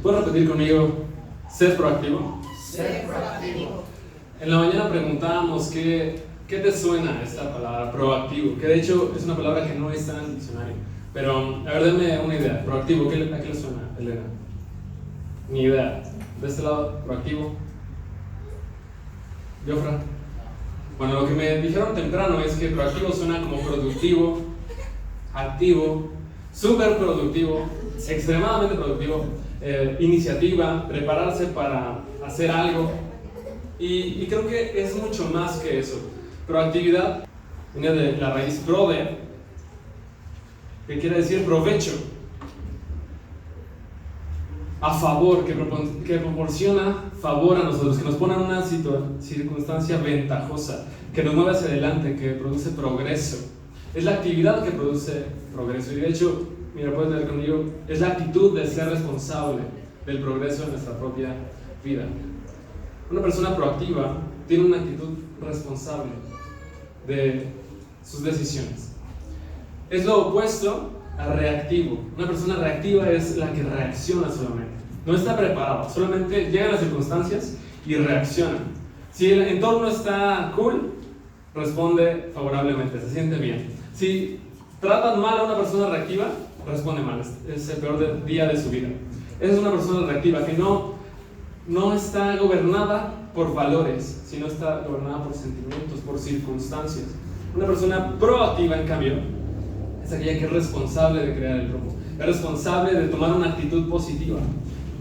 ¿Puedes repetir conmigo? Ser proactivo. Ser proactivo. En la mañana preguntábamos qué te suena esta palabra, proactivo, que de hecho es una palabra que no está en el diccionario. Pero, a ver, denme una idea. Proactivo, ¿a qué le suena, Elena? Ni idea. De este lado, proactivo. Jofra. Bueno, lo que me dijeron temprano es que proactivo suena como productivo, activo, súper productivo, extremadamente productivo, iniciativa, prepararse para hacer algo. Y creo que es mucho más que eso. Proactividad viene de la raíz prode, que quiere decir provecho, a favor, que proporciona favor a nosotros, que nos pone en una circunstancia ventajosa, que nos mueve hacia adelante, que produce progreso. Es la actividad que produce progreso. Y de hecho, mira, puedes leer conmigo, es la actitud de ser responsable del progreso de nuestra propia vida. Una persona proactiva tiene una actitud responsable de sus decisiones. Es lo opuesto a reactivo. Una persona reactiva es la que reacciona solamente. No está preparado, solamente llegan las circunstancias y reacciona. Si el entorno está cool, responde favorablemente, se siente bien. Si tratan mal a una persona reactiva, responde mal. Es el peor día de su vida. Esa es una persona reactiva que no está gobernada por valores, sino está gobernada por sentimientos, por circunstancias. Una persona proactiva, en cambio, es aquella que es responsable de crear el rumbo, es responsable de tomar una actitud positiva,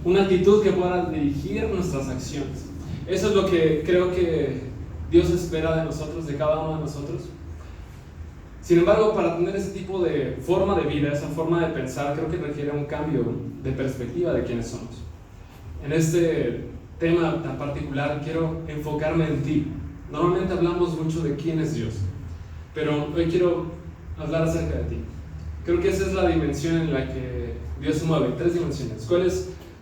una actitud que pueda dirigir nuestras acciones. Eso es lo que creo que Dios espera de nosotros, de cada uno de nosotros. Sin embargo, para tener ese tipo de forma de vida, esa forma de pensar, creo que requiere un cambio de perspectiva de quiénes somos. En este tema tan particular quiero enfocarme en ti. Normalmente hablamos mucho de quién es Dios, pero hoy quiero hablar acerca de ti. Creo que esa es la dimensión en la que Dios se mueve, 3 dimensiones.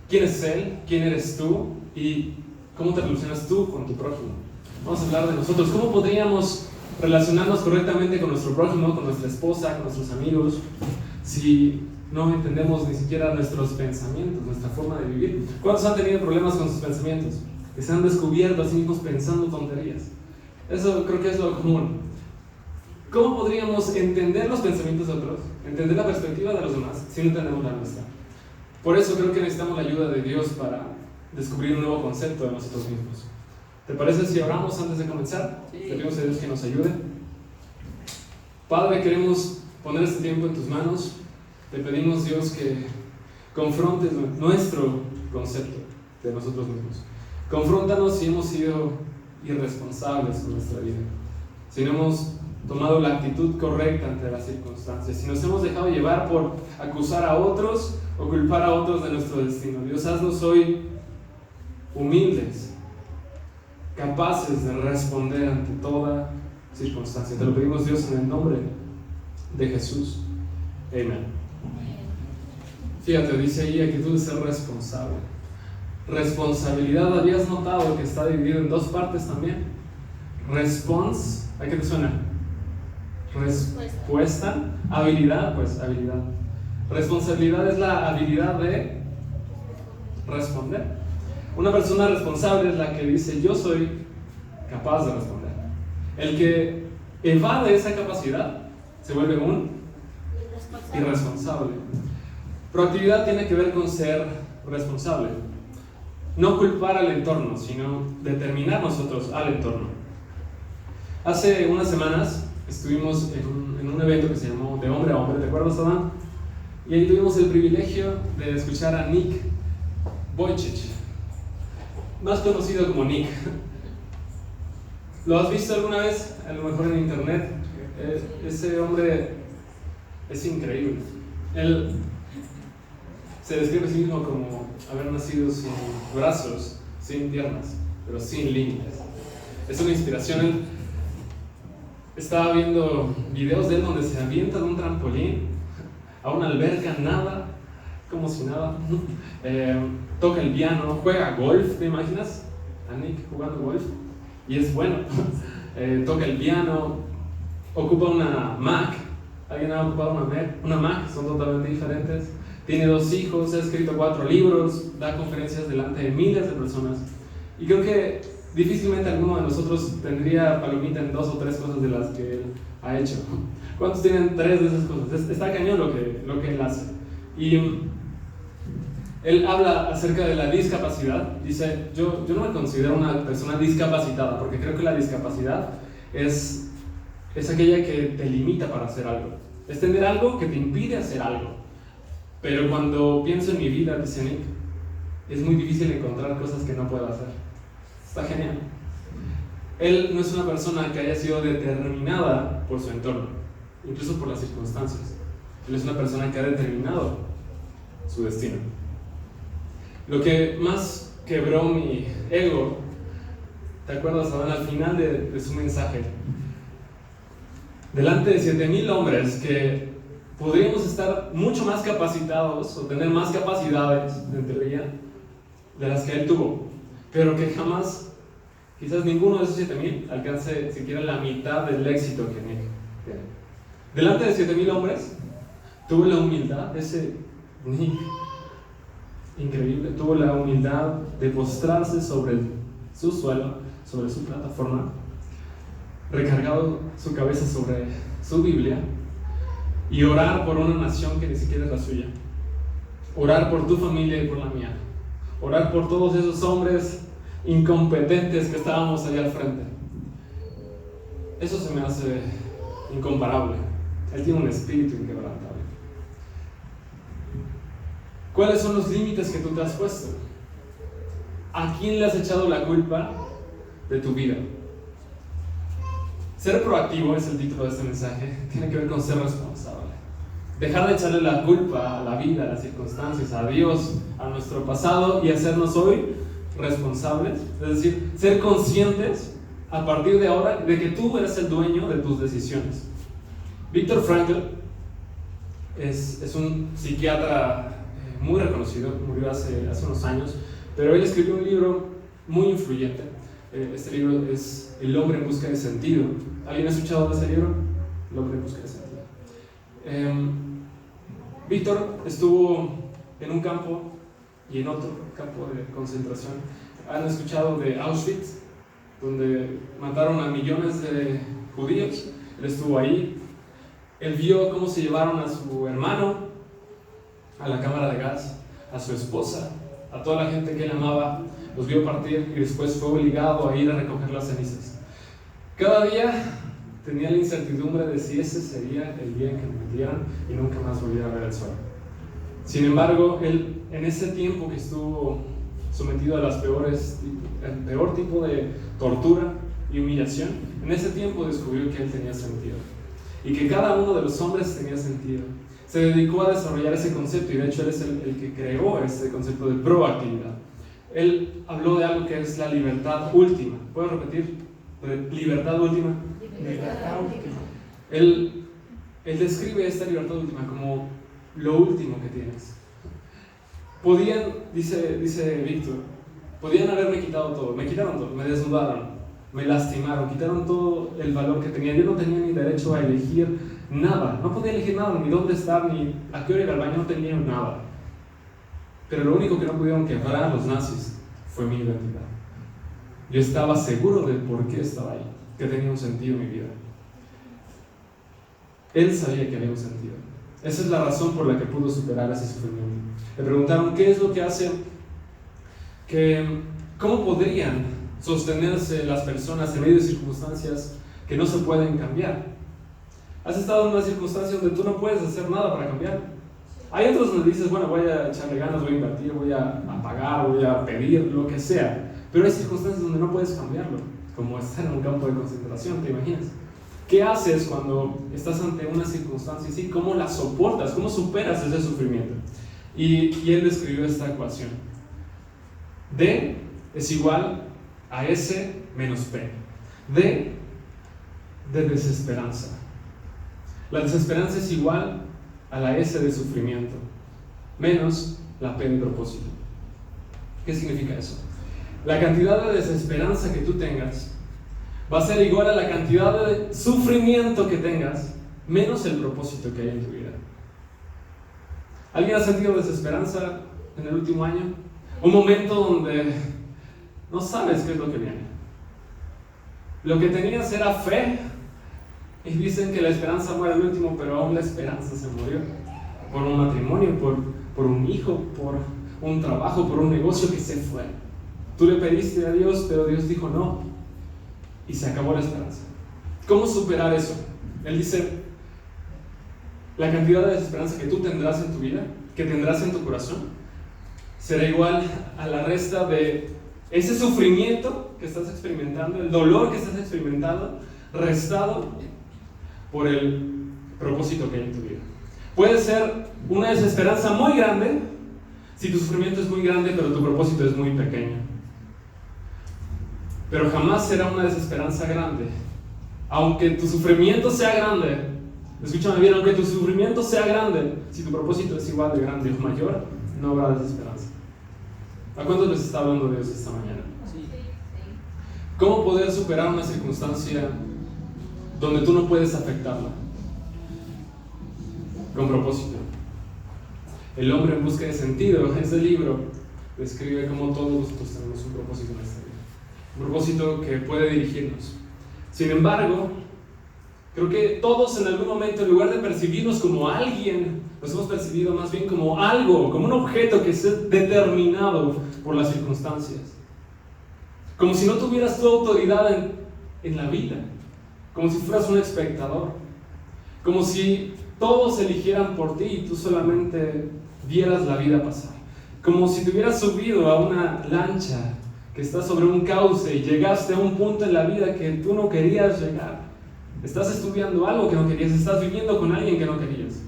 ¿Quién es Él? ¿Quién eres tú? ¿Y cómo te relacionas tú con tu prójimo? Vamos a hablar de nosotros. ¿Cómo podríamos relacionarnos correctamente con nuestro prójimo, con nuestra esposa, con nuestros amigos, si no entendemos ni siquiera nuestros pensamientos, nuestra forma de vivir? ¿Cuántos han tenido problemas con sus pensamientos? Que se han descubierto a sí mismos pensando tonterías. Eso creo que es lo común. ¿Cómo podríamos entender los pensamientos de otros, entender la perspectiva de los demás, si no entendemos la nuestra? Por eso creo que necesitamos la ayuda de Dios para descubrir un nuevo concepto de nosotros mismos. ¿Te parece si oramos antes de comenzar? Sí. Le pedimos a Dios que nos ayude. Padre, queremos poner este tiempo en tus manos. Te pedimos, Dios, que confrontes nuestro concepto de nosotros mismos. Confróntanos si hemos sido irresponsables con nuestra vida, si no hemos tomado la actitud correcta ante las circunstancias, si nos hemos dejado llevar por acusar a otros o culpar a otros de nuestro destino. Dios, haznos hoy humildes, capaces de responder ante toda circunstancia. Te lo pedimos, Dios, en el nombre de Jesús. Amén. Fíjate, dice ahí actitud de ser responsable. Responsabilidad, ¿habías notado que está dividido en 2 partes también? Response, ¿a qué te suena? Respuesta. Habilidad, pues habilidad. Responsabilidad es la habilidad de responder. Una persona responsable es la que dice: yo soy capaz de responder. El que evade esa capacidad se vuelve un irresponsable. Proactividad tiene que ver con ser responsable. No culpar al entorno, sino determinar nosotros al entorno. Hace unas semanas estuvimos en un evento que se llamó De Hombre a Hombre, ¿te acuerdas, Adán? Y ahí tuvimos el privilegio de escuchar a Nick Vujicic, más conocido como Nick. ¿Lo has visto alguna vez? A lo mejor en internet. Ese hombre es increíble. Él se describe a sí mismo como haber nacido sin brazos, sin piernas, pero sin límites. Es una inspiración. Él estaba viendo videos de él donde se avienta de un trampolín a una alberca, nada, como si nada. Toca el piano, juega golf, ¿te imaginas? A Nick jugando golf, y es bueno. Toca el piano, ocupa una Mac. ¿Alguien ha ocupado una Mac? Son totalmente diferentes. tiene 2 hijos, ha escrito 4 libros, da conferencias delante de miles de personas. Y creo que difícilmente alguno de nosotros tendría palomita en 2 o 3 cosas de las que él ha hecho. ¿Cuántos tienen 3 de esas cosas? Está cañón lo que él hace. Y él habla acerca de la discapacidad. Dice, yo no me considero una persona discapacitada, porque creo que la discapacidad es aquella que te limita para hacer algo. Es tener algo que te impide hacer algo. Pero cuando pienso en mi vida, dice Nick, es muy difícil encontrar cosas que no puedo hacer. Está genial. Él no es una persona que haya sido determinada por su entorno, incluso por las circunstancias. Él es una persona que ha determinado su destino. Lo que más quebró mi ego, ¿te acuerdas, Adán? Al final de su mensaje, delante de 7,000 hombres que podríamos estar mucho más capacitados o tener más capacidades en teoría de las que él tuvo, pero que jamás, quizás ninguno de esos 7,000 alcance siquiera la mitad del éxito que Nick tiene. Delante de 7,000 hombres tuvo la humildad, ese Nick increíble, tuvo la humildad de postrarse sobre su suelo, sobre su plataforma, recargado su cabeza sobre su Biblia y orar por una nación que ni siquiera es la suya, orar por tu familia y por la mía, orar por todos esos hombres incompetentes que estábamos allá al frente. Eso se me hace incomparable. Él tiene un espíritu inquebrantable. ¿Cuáles son los límites que tú te has puesto? ¿A quién le has echado la culpa de tu vida? Ser proactivo es el título de este mensaje. Tiene que ver con ser responsable. Dejar de echarle la culpa a la vida, a las circunstancias, a Dios, a nuestro pasado y hacernos hoy responsables. Es decir, ser conscientes a partir de ahora de que tú eres el dueño de tus decisiones. Viktor Frankl es un psiquiatra muy reconocido, murió hace unos años, pero él escribió un libro muy influyente. Este libro es El hombre en busca de sentido. ¿Alguien ha escuchado de ese libro? El hombre en busca de sentido. Víctor estuvo en un campo y en otro campo de concentración. ¿Han escuchado de Auschwitz? Donde mataron a millones de judíos. Él estuvo ahí. Él vio cómo se llevaron a su hermano a la cámara de gas, a su esposa, a toda la gente que él amaba. Los vio partir y después fue obligado a ir a recoger las cenizas. Cada día tenía la incertidumbre de si ese sería el día en que me metieran y nunca más volviera a ver el sol. Sin embargo, él, en ese tiempo que estuvo sometido a el peor tipo de tortura y humillación, en ese tiempo descubrió que él tenía sentido y que cada uno de los hombres tenía sentido. Se dedicó a desarrollar ese concepto y de hecho él es el que creó ese concepto de proactividad. Él habló de algo que es la libertad última. ¿Puedo repetir? ¿Libertad última? Libertad última. Él describe esta libertad última como lo último que tienes. Dice Víctor, podían haberme quitado todo. Me quitaron todo, me desnudaron, me lastimaron, quitaron todo el valor que tenía. Yo no tenía ni derecho a elegir nada. No podía elegir nada, ni dónde estar, ni a qué hora ir al baño, no tenía nada. Pero lo único que no pudieron quebrar los nazis fue mi identidad. Yo estaba seguro de por qué estaba ahí, que tenía un sentido en mi vida. Él sabía que había un sentido. Esa es la razón por la que pudo superar ese sufrimiento. Le preguntaron qué es lo que hace, cómo podrían sostenerse las personas en medio de circunstancias que no se pueden cambiar. ¿Has estado en una circunstancia donde tú no puedes hacer nada para cambiar? Hay otros donde dices, bueno, voy a echarle ganas, voy a invertir, voy a pagar, voy a pedir, lo que sea. Pero hay circunstancias donde no puedes cambiarlo, como estar en un campo de concentración, ¿te imaginas? ¿Qué haces cuando estás ante una circunstancia así? ¿Cómo la soportas? ¿Cómo superas ese sufrimiento? Y él describió esta ecuación. D es igual a S menos P. D de desesperanza. La desesperanza es igual a la S de sufrimiento menos la P de propósito. ¿Qué significa eso? La cantidad de desesperanza que tú tengas va a ser igual a la cantidad de sufrimiento que tengas menos el propósito que hay en tu vida. ¿Alguien ha sentido desesperanza en el último año? Un momento donde no sabes qué es lo que viene. Lo que tenías era fe, y dicen que la esperanza muere al último, pero aún la esperanza se murió. Por un matrimonio, por un hijo, por un trabajo, por un negocio que se fue. Tú le pediste a Dios, pero Dios dijo no, y se acabó la esperanza. ¿Cómo superar eso? Él dice, la cantidad de desesperanza que tú tendrás en tu vida, que tendrás en tu corazón, será igual a la resta de ese sufrimiento que estás experimentando, el dolor que estás experimentando, restado por el propósito que hay en tu vida. Puede ser una desesperanza muy grande si tu sufrimiento es muy grande, pero tu propósito es muy pequeño. Pero jamás será una desesperanza grande, aunque tu sufrimiento sea grande. Escúchame bien, aunque tu sufrimiento sea grande, si tu propósito es igual de grande o mayor, no habrá desesperanza. ¿A cuántos les está hablando Dios esta mañana? Sí. ¿Cómo poder superar una circunstancia donde tú no puedes afectarla? Con propósito. El hombre en busca de sentido. Este libro describe cómo todos nosotros tenemos un propósito en esta vida. Un propósito que puede dirigirnos. Sin embargo, creo que todos en algún momento, en lugar de percibirnos como alguien, nos hemos percibido más bien como algo, como un objeto que es determinado por las circunstancias. Como si no tuvieras tu autoridad en la vida. Como si fueras un espectador. Como si todos eligieran por ti y tú solamente vieras la vida pasar. Como si te hubieras subido a una lancha que está sobre un cauce y llegaste a un punto en la vida que tú no querías llegar. Estás estudiando algo que no querías, estás viviendo con alguien que no querías.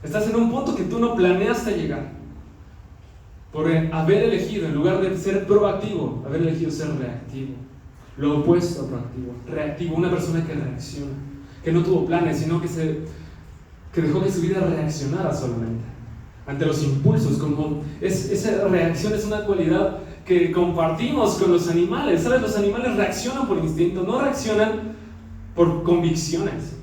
Estás en un punto que tú no planeaste llegar. Por haber elegido, en lugar de ser proactivo, haber elegido ser reactivo. Lo opuesto a proactivo. Reactivo, una persona que reacciona, que no tuvo planes, sino que dejó que su vida reaccionara solamente ante los impulsos. Como esa reacción es una cualidad que compartimos con los animales. ¿Sabes? Los animales reaccionan por instinto, no reaccionan por convicciones.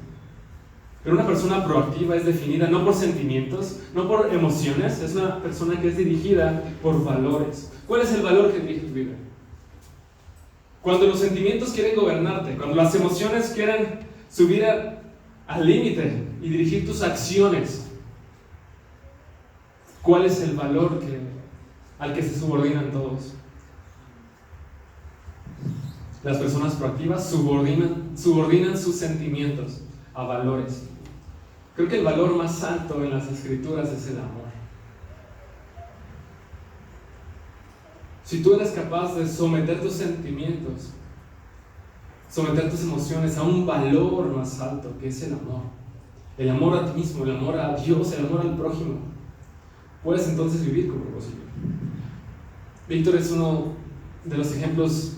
Pero una persona proactiva es definida no por sentimientos, no por emociones, es una persona que es dirigida por valores. ¿Cuál es el valor que dirige tu vida? Cuando los sentimientos quieren gobernarte, cuando las emociones quieren subir al límite y dirigir tus acciones, ¿cuál es el valor al que se subordinan todos? Las personas proactivas subordinan sus sentimientos a valores. Creo que el valor más alto en las Escrituras es el amor. Si tú eres capaz de someter tus sentimientos, someter tus emociones a un valor más alto, que es el amor a ti mismo, el amor a Dios, el amor al prójimo, puedes entonces vivir con propósito. Víctor es uno de los ejemplos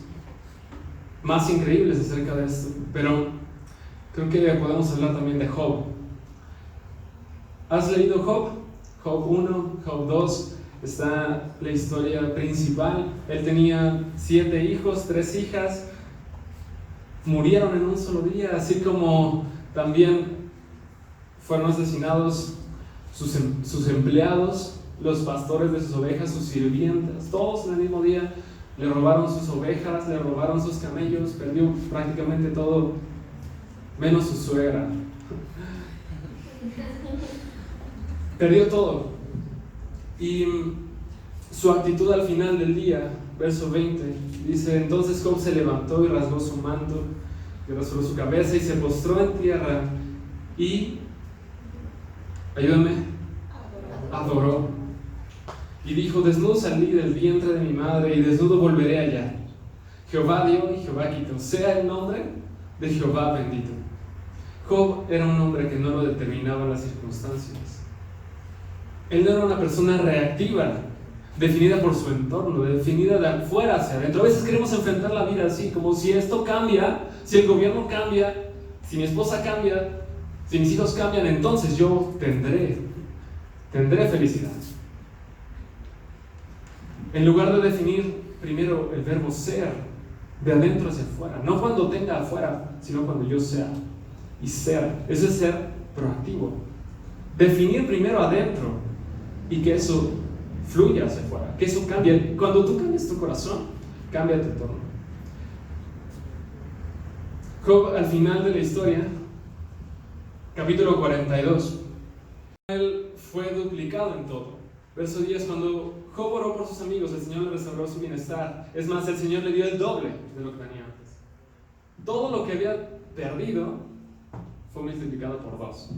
más increíbles acerca de esto, pero creo que podemos hablar también de Job. ¿Has leído Job? Job 1, Job 2, está la historia principal. Él tenía 7 hijos, 3 hijas, murieron en un solo día, así como también fueron asesinados sus empleados, los pastores de sus ovejas, sus sirvientas, todos en el mismo día. Le robaron sus ovejas, le robaron sus camellos, perdió prácticamente todo, menos su suegra. Perdió todo. Y su actitud al final del día, verso 20, dice: entonces Job se levantó y rasgó su manto, y rasuró su cabeza y se postró en tierra y, ayúdame, adoró. Y dijo: desnudo salí del vientre de mi madre y desnudo volveré allá. Jehová dio y Jehová quitó, sea el nombre de Jehová bendito. Job era un hombre que no lo determinaban las circunstancias. Él no era una persona reactiva, definida por su entorno, definida de afuera hacia adentro. A veces queremos enfrentar la vida así, como si esto cambia, si el gobierno cambia, si mi esposa cambia, si mis hijos cambian, entonces yo tendré felicidad. En lugar de definir primero el verbo ser, de adentro hacia afuera, no cuando tenga afuera, sino cuando yo sea. Y ser, eso es ser proactivo. Definir primero adentro y que eso fluya hacia afuera, que eso cambie. Cuando tú cambias tu corazón, cambia tu entorno. Job, al final de la historia, capítulo 42, él fue duplicado en todo. Verso 10, cuando Job oró por sus amigos, el Señor le restauró su bienestar. Es más, el Señor le dio el doble de lo que tenía antes. Todo lo que había perdido fue multiplicado por 2.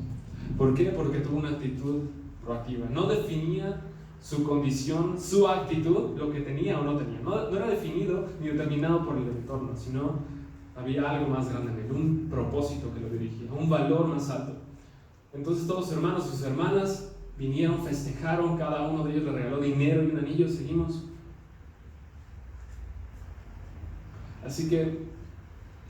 ¿Por qué? Porque tuvo una actitud proactiva. No definía su condición, su actitud, lo que tenía o no tenía. No era definido ni determinado por el entorno, sino había algo más grande en él, un propósito que lo dirigía, un valor más alto. Entonces todos sus hermanos, sus hermanas vinieron, festejaron, cada uno de ellos le regaló dinero y un anillo, seguimos. Así que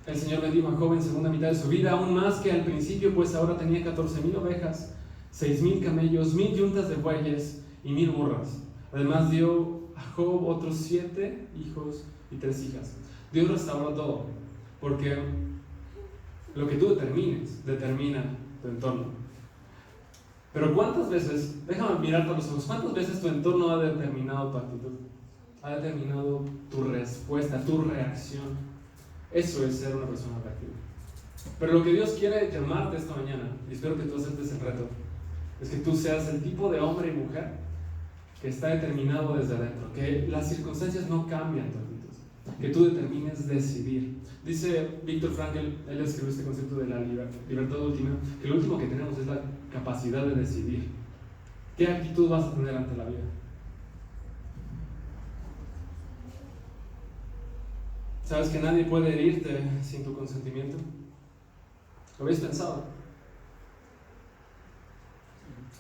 el Señor bendijo a Job en segunda mitad de su vida, aún más que al principio, pues ahora tenía 14,000 ovejas, 6,000 camellos, 1,000 yuntas de bueyes y 1,000 burras. Además dio a Job otros 7 hijos y 3 hijas. Dios restauró todo, porque lo que tú determines, determina tu entorno. Pero ¿cuántas veces, déjame mirarte a los ojos, cuántas veces tu entorno ha determinado tu actitud? Ha determinado tu respuesta, tu reacción. Eso es ser una persona atractiva. Pero lo que Dios quiere llamarte esta mañana, y espero que tú aceptes el reto, es que tú seas el tipo de hombre y mujer que está determinado desde adentro, que las circunstancias no cambian tu actitud, que tú determines decidir. Dice Viktor Frankl, él escribió este concepto de la libertad última, que lo último que tenemos es la capacidad de decidir. ¿Qué actitud vas a tener ante la vida? ¿Sabes que nadie puede herirte sin tu consentimiento? ¿Lo habéis pensado?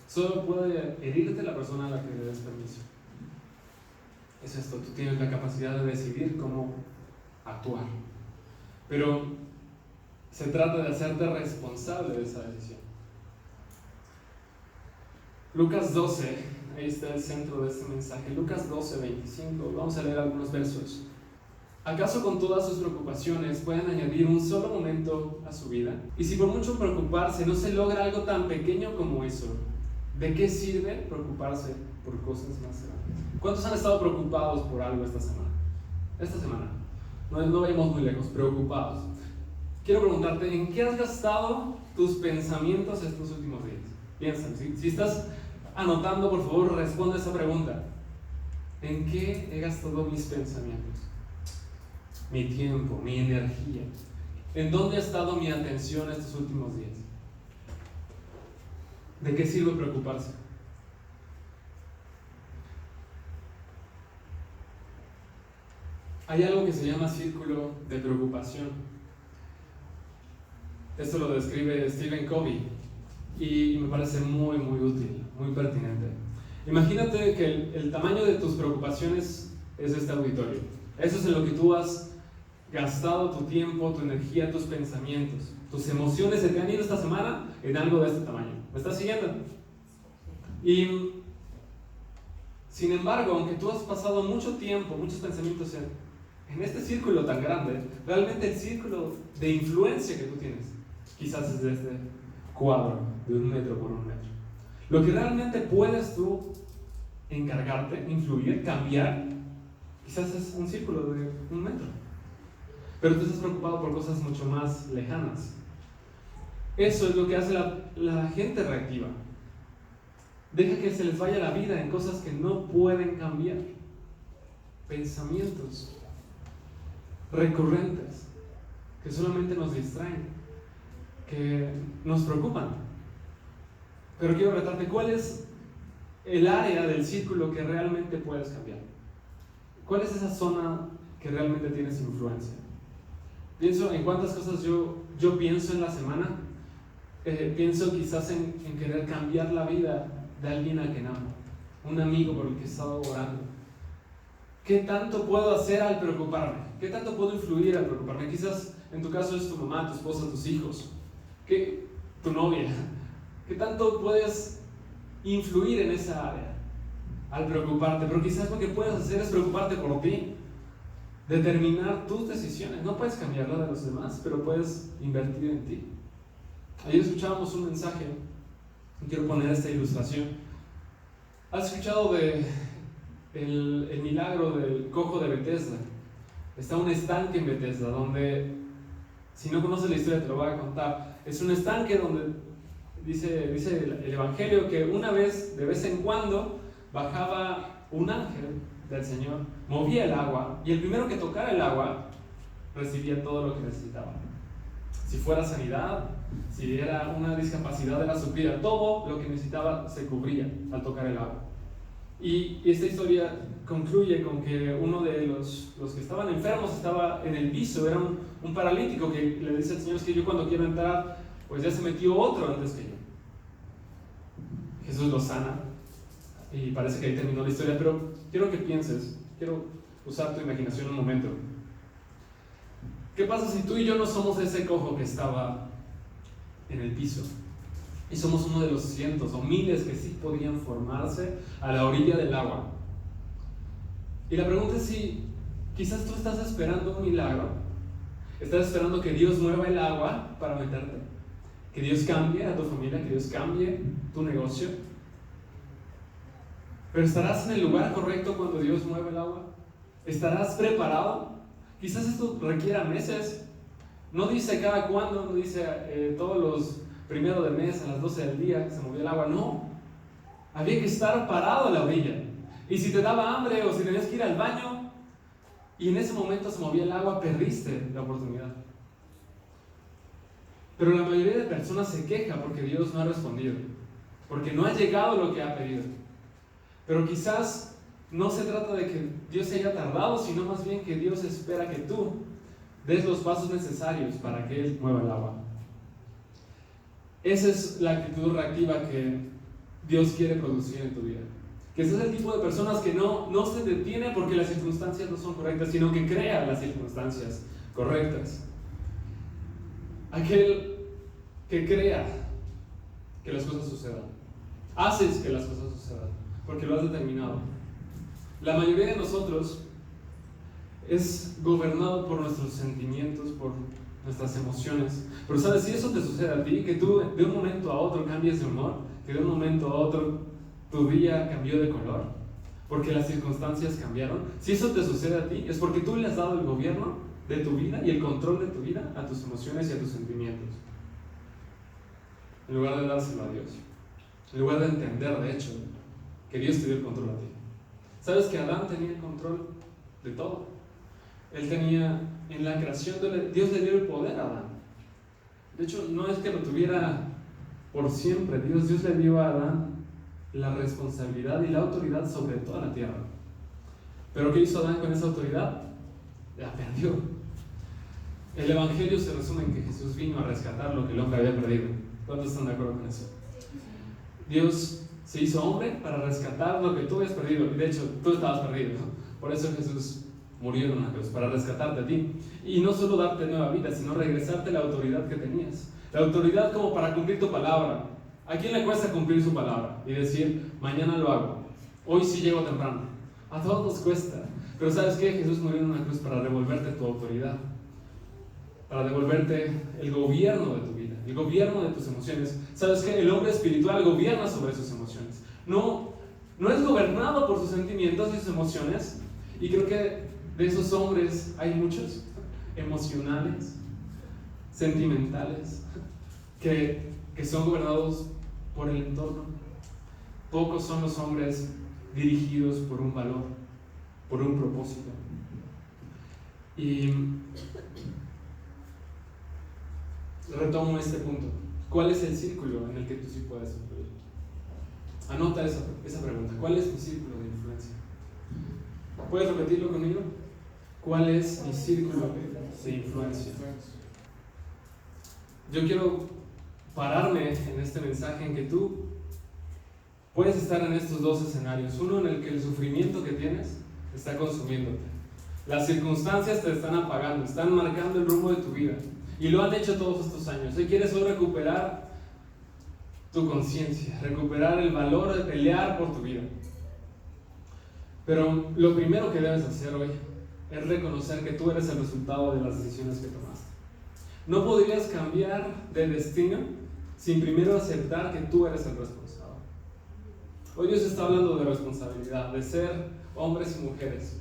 Solo puede herirte la persona a la que le des permiso. Es esto, tú tienes la capacidad de decidir cómo actuar. Pero se trata de hacerte responsable de esa decisión. Lucas 12, ahí está el centro de este mensaje. Lucas 12, 25, vamos a leer algunos versos. ¿Acaso con todas sus preocupaciones pueden añadir un solo momento a su vida? Y si por mucho preocuparse no se logra algo tan pequeño como eso, ¿de qué sirve preocuparse por cosas más grandes? ¿Cuántos han estado preocupados por algo esta semana? Esta semana. No vayamos muy lejos, preocupados. Quiero preguntarte, ¿en qué has gastado tus pensamientos estos últimos días? Piensa, si estás anotando, por favor, responde esa pregunta. ¿En qué he gastado mis pensamientos? Mi tiempo, mi energía. ¿En dónde ha estado mi atención estos últimos días? ¿De qué sirve preocuparse? Hay algo que se llama círculo de preocupación. Esto lo describe Stephen Covey y me parece muy, muy útil, muy pertinente. Imagínate que el tamaño de tus preocupaciones es este auditorio. Eso es en lo que tú has gastado tu tiempo, tu energía, tus pensamientos. Tus emociones se te han ido esta semana en algo de este tamaño. ¿Me estás siguiendo? Y sin embargo, aunque tú has pasado mucho tiempo, muchos pensamientos en este círculo tan grande, realmente el círculo de influencia que tú tienes quizás es de este cuadro de 1 metro por 1 metro. Lo que realmente puedes tú encargarte, influir, cambiar, quizás es un círculo de 1 metro. Pero tú estás preocupado por cosas mucho más lejanas. Eso es lo que hace la gente reactiva. Deja que se les vaya la vida en cosas que no pueden cambiar. Pensamientos recurrentes que solamente nos distraen, que nos preocupan. Pero quiero retarte, ¿cuál es el área del círculo que realmente puedes cambiar? ¿Cuál es esa zona que realmente tienes influencia? Pienso en cuántas cosas yo pienso en la semana. Pienso quizás en querer cambiar la vida de alguien a quien amo, un amigo por el que he estado orando. ¿Qué tanto puedo hacer al preocuparme? ¿Qué tanto puedo influir al preocuparme? Quizás en tu caso es tu mamá, tu esposa, tus hijos, tu novia. ¿Qué tanto puedes influir en esa área al preocuparte? Pero quizás lo que puedes hacer es preocuparte por ti, determinar tus decisiones. No puedes cambiar la de los demás, pero puedes invertir en ti. Ayer escuchábamos un mensaje, y quiero poner esta ilustración. ¿Has escuchado de el milagro del cojo de Betesda? Está un estanque en Betesda donde, si no conoces la historia te lo voy a contar. Es un estanque donde dice el Evangelio que una vez, de vez en cuando, bajaba un ángel del Señor, movía el agua, y el primero que tocara el agua recibía todo lo que necesitaba. Si fuera sanidad, si era una discapacidad, era suplida. Todo lo que necesitaba se cubría al tocar el agua. Y esta historia concluye con que uno de los que estaban enfermos estaba en el piso, era un paralítico que le dice al Señor: es que yo cuando quiero entrar, pues ya se metió otro antes que yo. Jesús lo sana, y parece que ahí terminó la historia, pero quiero que pienses, quiero usar tu imaginación un momento. ¿Qué pasa si tú y yo no somos ese cojo que estaba en el piso? Y somos uno de los cientos o miles que sí podían formarse a la orilla del agua. Y la pregunta es si quizás tú estás esperando un milagro. Estás esperando que Dios mueva el agua para meterte. Que Dios cambie a tu familia, que Dios cambie tu negocio. Pero ¿estarás en el lugar correcto cuando Dios mueve el agua? ¿Estarás preparado? Quizás esto requiera meses. No dice cada cuándo, no dice todos los primeros del mes a las 12 del día se movió el agua. No, había que estar parado a la orilla. Y si te daba hambre o si tenías que ir al baño y en ese momento se movía el agua, perdiste la oportunidad. Pero la mayoría de personas se queja porque Dios no ha respondido, porque no ha llegado lo que ha pedido. Pero quizás no se trata de que Dios se haya tardado, sino más bien que Dios espera que tú des los pasos necesarios para que Él mueva el agua. Esa es la actitud reactiva que Dios quiere producir en tu vida. Que seas el tipo de personas que no se detiene porque las circunstancias no son correctas, sino que crea las circunstancias correctas. Aquel que crea que las cosas sucedan. Haces que las cosas sucedan, porque lo has determinado. La mayoría de nosotros es gobernado por nuestros sentimientos, por nuestras emociones. Pero sabes, si eso te sucede a ti, que tú de un momento a otro cambies de humor, que de un momento a otro tu día cambió de color, porque las circunstancias cambiaron, si eso te sucede a ti, es porque tú le has dado el gobierno de tu vida y el control de tu vida a tus emociones y a tus sentimientos, en lugar de dárselo a Dios, en lugar de entender, de hecho, que Dios te dio el control a ti. ¿Sabes que Adán tenía el control de todo? Él tenía, en la creación, Dios le dio el poder a Adán. De hecho, no es que lo tuviera por siempre. Dios le dio a Adán la responsabilidad y la autoridad sobre toda la tierra. ¿Pero qué hizo Adán con esa autoridad? La perdió. El Evangelio se resume en que Jesús vino a rescatar lo que el hombre había perdido. ¿Cuántos están de acuerdo con eso? Dios se hizo hombre para rescatar lo que tú habías perdido. Y de hecho, tú estabas perdido, ¿no? Por eso Jesús murió en una cruz, para rescatarte a ti. Y no solo darte nueva vida, sino regresarte la autoridad que tenías. La autoridad como para cumplir tu palabra. ¿A quién le cuesta cumplir su palabra? Y decir, mañana lo hago, hoy sí llego temprano. A todos nos cuesta. Pero ¿sabes qué? Jesús murió en una cruz para devolverte tu autoridad, para devolverte el gobierno de tu vida, el gobierno de tus emociones. ¿Sabes qué? El hombre espiritual gobierna sobre sus emociones. No es gobernado por sus sentimientos y sus emociones. Y creo que de esos hombres hay muchos emocionales, sentimentales, que son gobernados por el entorno. Pocos son los hombres dirigidos por un valor, por un propósito. Y retomo este punto. ¿Cuál es el círculo en el que tú sí puedes influir? Anota esa pregunta. ¿Cuál es mi círculo de influencia? ¿Puedes repetirlo conmigo? ¿Cuál es mi círculo de influencia? Yo quiero pararme en este mensaje en que tú puedes estar en estos dos escenarios. Uno en el que el sufrimiento que tienes está consumiéndote. Las circunstancias te están apagando, están marcando el rumbo de tu vida. Y lo han hecho todos estos años. Hoy quieres recuperar tu conciencia, recuperar el valor de pelear por tu vida. Pero lo primero que debes hacer hoy es reconocer que tú eres el resultado de las decisiones que tomaste. No podrías cambiar de destino sin primero aceptar que tú eres el responsable. Hoy Dios está hablando de responsabilidad, de ser hombres y mujeres,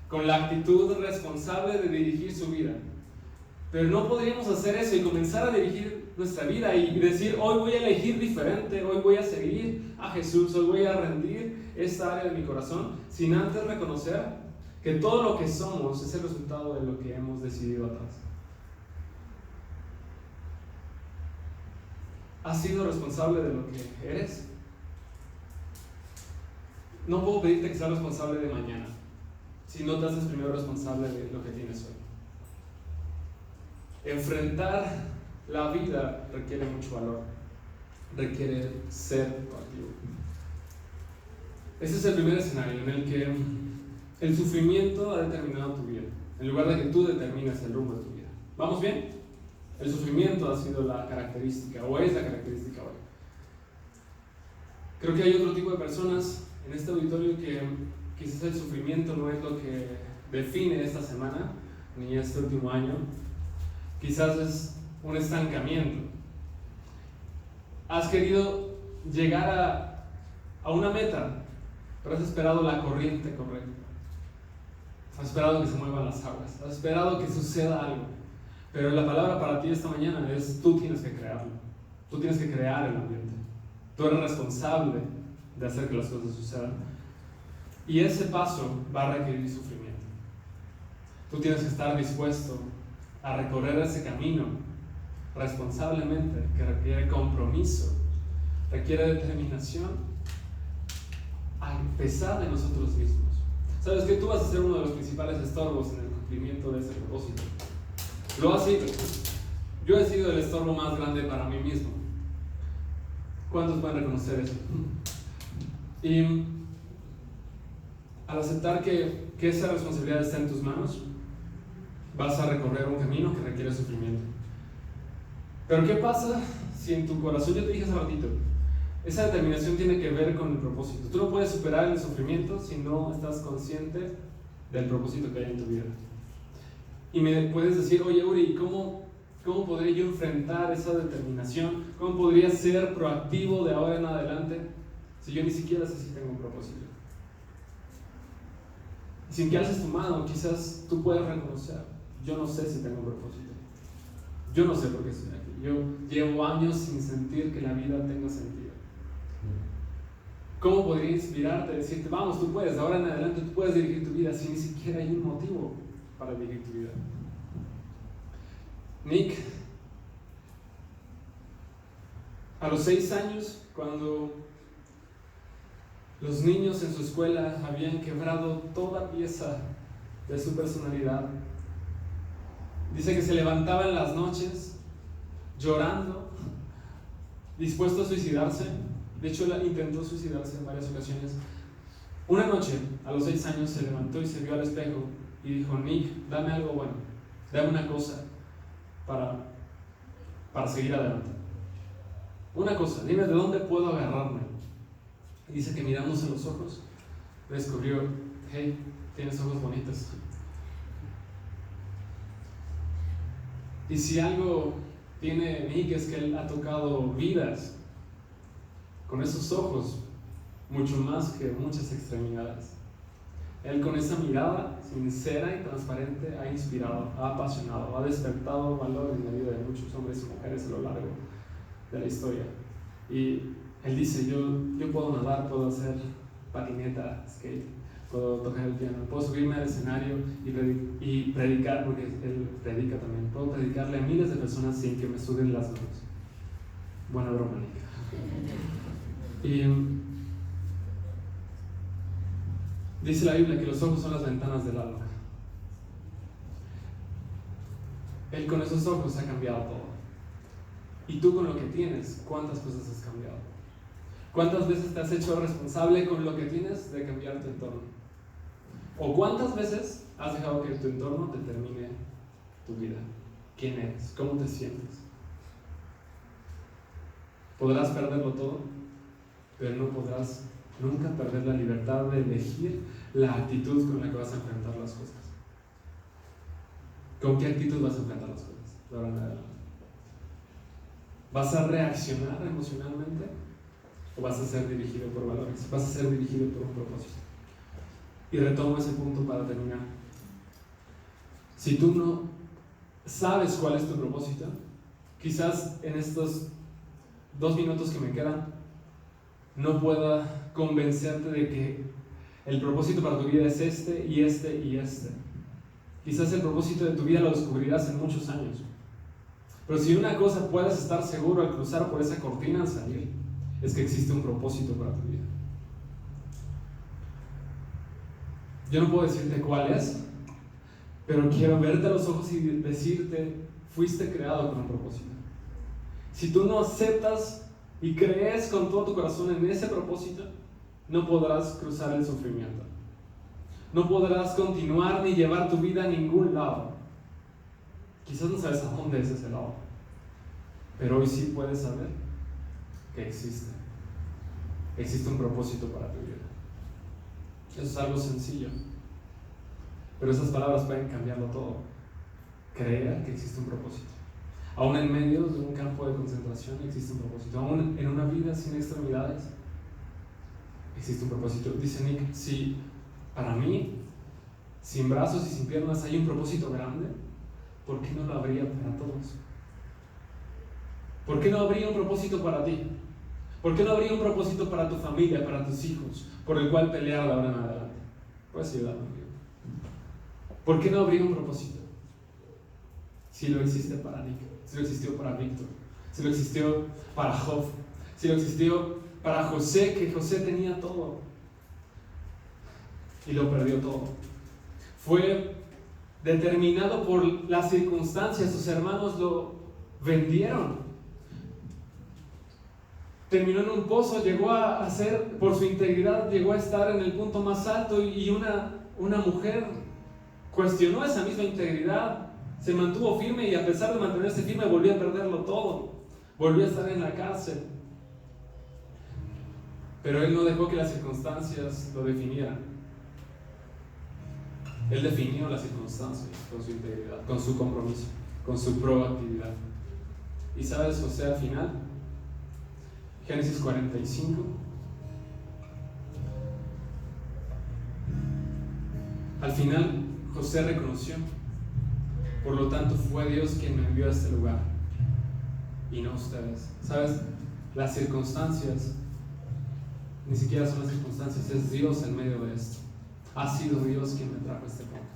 con la actitud responsable de dirigir su vida. Pero no podríamos hacer eso y comenzar a dirigir nuestra vida y decir, hoy voy a elegir diferente, hoy voy a seguir a Jesús, hoy voy a rendir esta área de mi corazón, sin antes reconocer que todo lo que somos es el resultado de lo que hemos decidido atrás. ¿Has sido responsable de lo que eres? No puedo pedirte que seas responsable de mañana, si no te haces primero responsable de lo que tienes hoy. Enfrentar la vida requiere mucho valor, requiere ser proactivo. Ese es el primer escenario en el que el sufrimiento ha determinado tu vida, en lugar de que tú determines el rumbo de tu vida. ¿Vamos bien? El sufrimiento ha sido la característica, o es la característica hoy. Creo que hay otro tipo de personas en este auditorio que quizás el sufrimiento no es lo que define esta semana, ni este último año. Quizás es un estancamiento. Has querido llegar a una meta, pero has esperado la corriente correcta. Has esperado que se muevan las aguas. Has esperado que suceda algo. Pero la palabra para ti esta mañana es: tú tienes que crearlo. Tú tienes que crear el ambiente. Tú eres responsable de hacer que las cosas sucedan. Y ese paso va a requerir sufrimiento. Tú tienes que estar dispuesto a recorrer ese camino responsablemente, que requiere compromiso, requiere determinación, a pesar de nosotros mismos. Sabes que tú vas a ser uno de los principales estorbos en el cumplimiento de ese propósito. Lo has sido. Yo he sido el estorbo más grande para mí mismo. ¿Cuántos pueden reconocer eso? Y al aceptar que esa responsabilidad está en tus manos, vas a recorrer un camino que requiere sufrimiento. Pero ¿qué pasa si en tu corazón, yo te dije hace ratito, esa determinación tiene que ver con el propósito? Tú no puedes superar el sufrimiento si no estás consciente del propósito que hay en tu vida. Y me puedes decir: oye, Uri, ¿cómo podría yo enfrentar esa determinación? ¿Cómo podría ser proactivo de ahora en adelante si yo ni siquiera sé si tengo un propósito? Sin que alces tu mano, quizás tú puedas reconocer: yo no sé si tengo un propósito. Yo no sé por qué estoy aquí. Yo llevo años sin sentir que la vida tenga sentido. ¿Cómo podría inspirarte, decirte: vamos, tú puedes, de ahora en adelante tú puedes dirigir tu vida, si ni siquiera hay un motivo para dirigir tu vida? Nick, a los 6 años, cuando los niños en su escuela habían quebrado toda pieza de su personalidad, dice que se levantaba en las noches llorando, dispuesto a suicidarse. De hecho, él intentó suicidarse en varias ocasiones. Una noche, a los 6 años, se levantó y se vio al espejo y dijo: Nick, dame algo bueno, dame una cosa para seguir adelante. Una cosa, dime de dónde puedo agarrarme. Y dice que mirándose los ojos, descubrió: hey, tienes ojos bonitos. Y si algo tiene Nick es que él ha tocado vidas con esos ojos, mucho más que muchas extremidades. Él, con esa mirada sincera y transparente, ha inspirado, ha apasionado, ha despertado valor en la vida de muchos hombres y mujeres a lo largo de la historia. Y él dice: yo puedo nadar, puedo hacer patineta, skate, puedo tocar el piano, puedo subirme al escenario y predicar, porque él predica también. Puedo predicarle a miles de personas sin que me suden las manos. Buena broma, Nick. Y dice la Biblia que los ojos son las ventanas del alma. Él con esos ojos ha cambiado todo. Y tú, con lo que tienes, ¿cuántas cosas has cambiado? ¿Cuántas veces te has hecho responsable con lo que tienes de cambiar tu entorno? ¿O cuántas veces has dejado que tu entorno determine tu vida? ¿Quién eres? ¿Cómo te sientes? Podrás perderlo todo, pero no podrás nunca perder la libertad de elegir la actitud con la que vas a enfrentar las cosas. ¿Con qué actitud vas a enfrentar las cosas de ahora en adelante? ¿Vas a reaccionar emocionalmente? o vas a ser dirigido por valores, vas a ser dirigido por un propósito. Y retomo ese punto para terminar. Si tú no sabes cuál es tu propósito, quizás en estos 2 minutos que me quedan no pueda convencerte de que el propósito para tu vida es este y este y este. Quizás el propósito de tu vida lo descubrirás en muchos años. Pero si una cosa puedes estar seguro al cruzar por esa cortina al salir, es que existe un propósito para tu vida. Yo no puedo decirte cuál es, pero quiero verte a los ojos y decirte, fuiste creado con un propósito. Si tú no aceptas y crees con todo tu corazón en ese propósito, no podrás cruzar el sufrimiento. No podrás continuar ni llevar tu vida a ningún lado. Quizás no sabes a dónde es ese lado, pero hoy sí puedes saber que existe. Existe un propósito para tu vida. Eso es algo sencillo, pero esas palabras pueden cambiarlo todo. Creer que existe un propósito. Aún en medio de un campo de concentración existe un propósito. Aún en una vida sin extremidades existe un propósito. Dice Nick, si para mí, sin brazos y sin piernas, hay un propósito grande, ¿por qué no lo habría para todos? ¿Por qué no habría un propósito para ti? ¿Por qué no habría un propósito para tu familia, para tus hijos, por el cual pelear de ahora en adelante? Puedes ayudarme, amigo. ¿Por qué no habría un propósito? Si lo existe para Nick, si lo existió para Víctor, si lo existió para Job, si lo existió para José, que José tenía todo y lo perdió todo. Fue determinado por las circunstancias, sus hermanos lo vendieron. Terminó en un pozo, llegó a ser, por su integridad, llegó a estar en el punto más alto y una mujer cuestionó esa misma integridad, se mantuvo firme y a pesar de mantenerse firme volvió a perderlo todo, volvió a estar en la cárcel. Pero él no dejó que las circunstancias lo definieran. Él definió las circunstancias con su integridad, con su compromiso, con su proactividad. ¿Y sabes, José, al final? Génesis 45. Al final, José reconoció. Por lo tanto, fue Dios quien me envió a este lugar y no ustedes. ¿Sabes? Las circunstancias ni siquiera son las circunstancias, es Dios en medio de esto. Ha sido Dios quien me trajo a este punto.